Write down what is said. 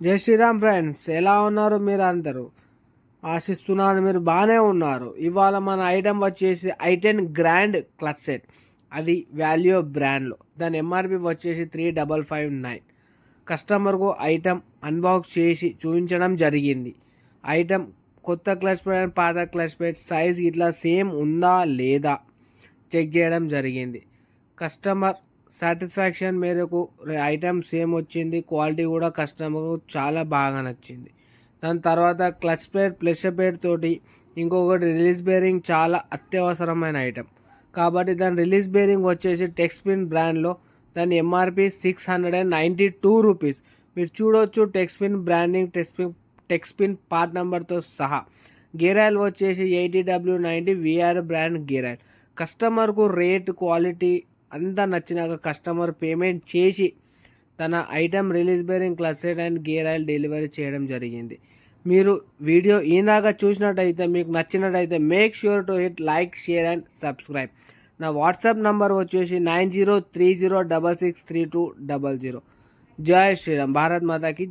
జై శ్రీరామ్ ఫ్రెండ్స్, ఎలా ఉన్నారు మీరు అందరూ? ఆశిస్తున్నాను మీరు బాగానే ఉన్నారు. ఇవాళ మన ఐటమ్ వచ్చేసి i10 గ్రాండ్ క్లచ్ సెట్. అది వాల్యూ బ్రాండ్లో. దాని ఎంఆర్పి వచ్చేసి 3559. కస్టమర్కు ఐటమ్ అన్బాక్స్ చేసి చూపించడం జరిగింది. ఐటమ్ కొత్త క్లచ్ ప్లేట్, పాత క్లచ్ ప్లేట్ సైజ్ ఇట్లా సేమ్ ఉందా లేదా చెక్ చేయడం జరిగింది. కస్టమర్ సాటిస్ఫాక్షన్ మేరకు ఐటమ్ సేమ్ వచ్చింది. క్వాలిటీ కూడా కస్టమర్కు చాలా బాగా నచ్చింది. దాని తర్వాత క్లచ్ ప్లేట్ ప్లస్ ప్లేట్ తోటి ఇంకొకటి రిలీజ్ బేరింగ్ చాలా అత్యవసరమైన ఐటమ్. కాబట్టి దాని రిలీజ్ బేరింగ్ వచ్చేసి టెక్స్పిన్ బ్రాండ్లో. దాని ఎంఆర్పి 692 రూపీస్. మీరు చూడవచ్చు టెక్స్పిన్ బ్రాండింగ్, టెక్స్పిన్ పార్ట్ నెంబర్తో సహా. గేర్ ఆయిల్ వచ్చేసి 80W90 VR brand gear oil. కస్టమర్కు రేట్, క్వాలిటీ అంతా నచ్చినాక కస్టమర్ పేమెంట్ చేసి తన item release bearing clutch set and gear oil delivery చేయడం జరిగింది. మీరు వీడియో ఈనాగా చూసినట్టయితే మీకు నచ్చినట్టయితే make sure to hit like, share and subscribe. నా వాట్సాప్ నంబర్ వచ్చేసి 9030666200. జై శ్రీరామ్. భారత్ మాతాకి